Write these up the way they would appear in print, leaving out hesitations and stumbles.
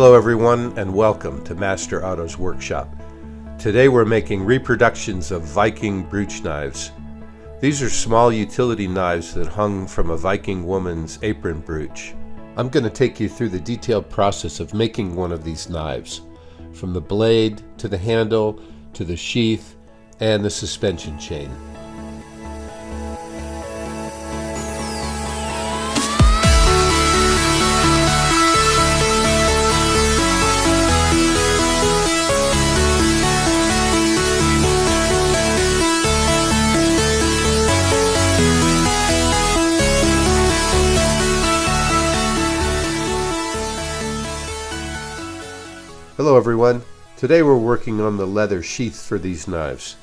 Hello everyone and welcome to Master Auto's workshop. Today we're making reproductions of Viking brooch knives. These are small utility knives that hung from a Viking woman's apron brooch. I'm going to take you through the detailed process of making one of these knives, from the blade to the handle to the sheath and the suspension chain. Hello everyone. Today we're working on the leather sheath for these knives.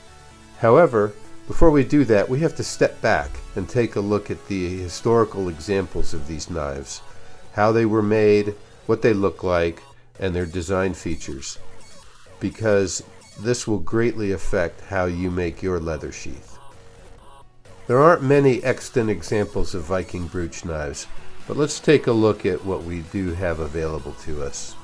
However, before we do that, we have to step back and take a look at the historical examples of these knives, how they were made, what they look like, and their design features, because this will greatly affect how you make your leather sheath. There aren't many extant examples of Viking brooch knives, but let's take a look at what we do have available to us.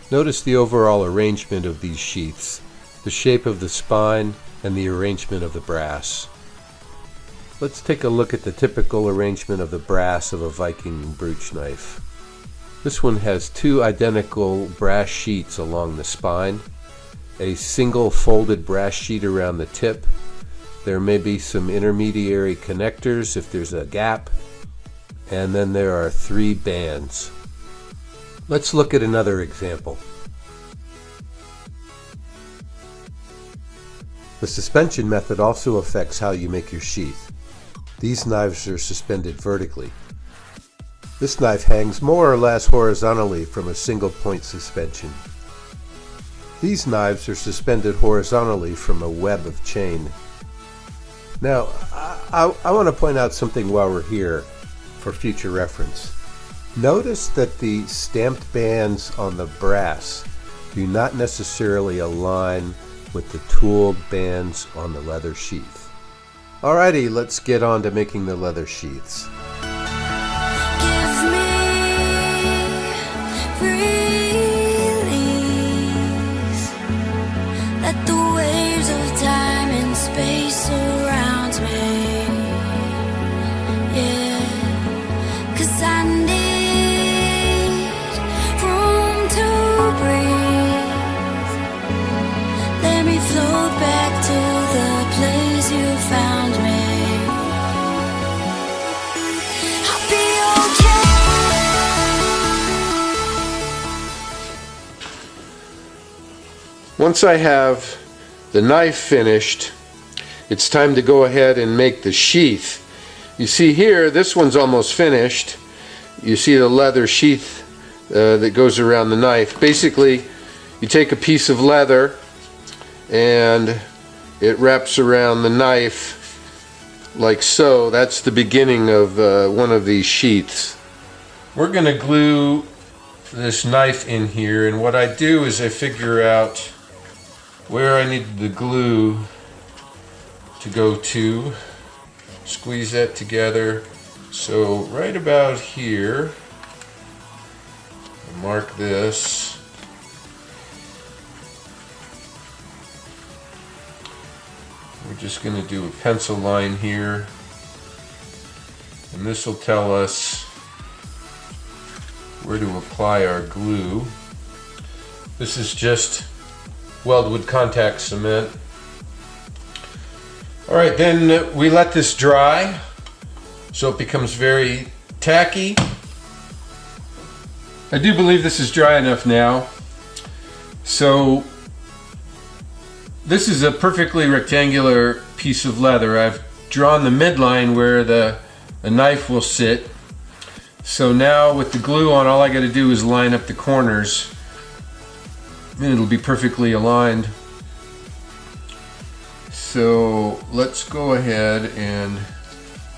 Notice the overall arrangement of these sheaths, the shape of the spine, and the arrangement of the brass. Let's take a look at the typical arrangement of the brass of a Viking brooch knife. This one has two identical brass sheets along the spine, a single folded brass sheet around the tip. There may be some intermediary connectors if there's a gap, and then there are three bands. Let's look at another example. The suspension method also affects how you make your sheath. These knives are suspended vertically. This knife hangs more or less horizontally from a single point suspension. These knives are suspended horizontally from a web of chain. Now, I want to point out something while we're here for future reference. Notice that the stamped bands on the brass do not necessarily align with the tooled bands on the leather sheath. Alrighty, let's get on to making the leather sheaths. Give me release. Let the waves of time and space surround me. Yeah, 'cause I need float back to the place you found me. I'll be okay. Once I have the knife finished, it's time to go ahead and make the sheath. You see here, this one's almost finished. You see the leather sheath that goes around the knife. Basically, you take a piece of leather and it wraps around the knife like so. That's the beginning of one of these sheaths. We're going to glue this knife in here, and what I do is I figure out where I need the glue to go to, squeeze that together. So right about here, I'll mark this. We're just going to do a pencil line here, and this will tell us where to apply our glue. This is just weldwood contact cement. Alright, then we let this dry so it becomes very tacky. I do believe this is dry enough now. So this is a perfectly rectangular piece of leather. I've drawn the midline where the knife will sit. So now with the glue on, all I got to do is line up the corners and it'll be perfectly aligned. So let's go ahead and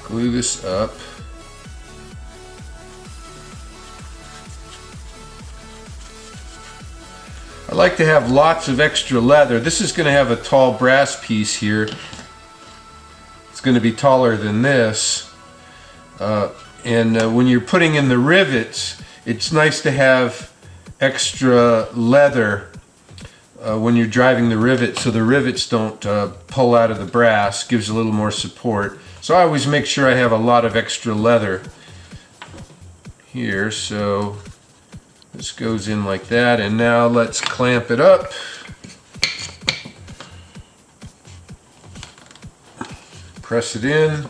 glue this up. I like to have lots of extra leather. This is going to have a tall brass piece here. It's going to be taller than this. And when you're putting in the rivets, it's nice to have extra leather when you're driving the rivet, so the rivets don't pull out of the brass. Gives a little more support. So I always make sure I have a lot of extra leather here. So this goes in like that, and now let's clamp it up. Press it in.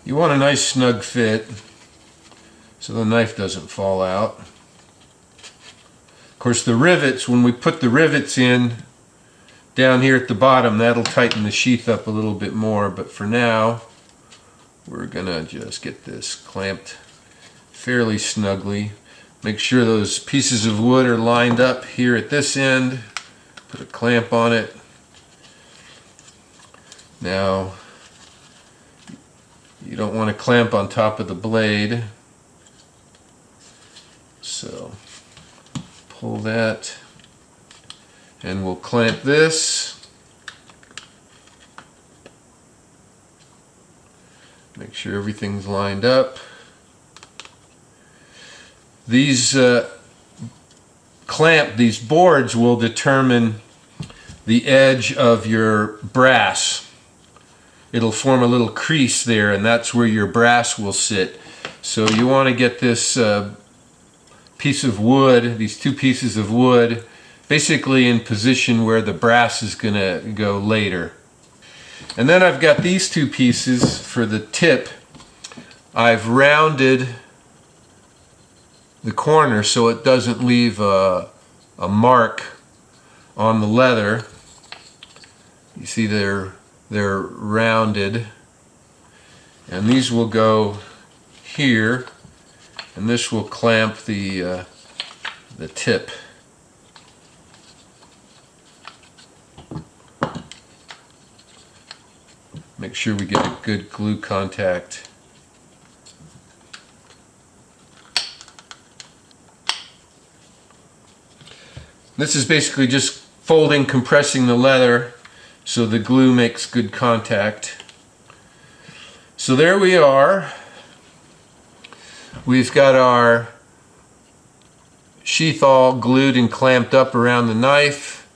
You want a nice snug fit so the knife doesn't fall out. Of course, the rivets, when we put the rivets in down here at the bottom, that'll tighten the sheath up a little bit more, but for now we're gonna just get this clamped fairly snugly. Make sure those pieces of wood are lined up here at this end. Put a clamp on it. Now, you don't want to clamp on top of the blade, so pull that, and we'll clamp this. Make sure everything's lined up. These these boards will determine the edge of your brass. It'll form a little crease there, and that's where your brass will sit. So you want to get this piece of wood, these two pieces of wood, basically in position where the brass is going to go later. And then I've got these two pieces for the tip. I've rounded the corner so it doesn't leave a mark on the leather. You see they're rounded, and these will go here, and this will clamp the tip. Make sure we get a good glue contact. This is basically just folding, compressing the leather so the glue makes good contact. So there we are. We've got our sheath all glued and clamped up around the knife.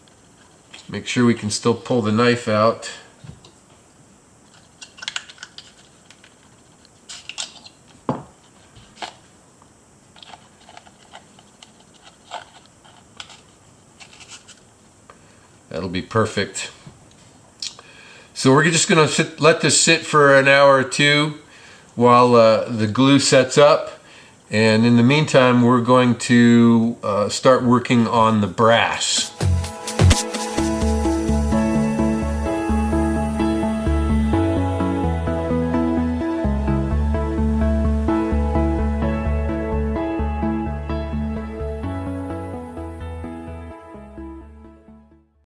Make sure we can still pull the knife out. That'll be perfect. So we're just going to let this sit for an hour or two while the glue sets up. And in the meantime, we're going to start working on the brass.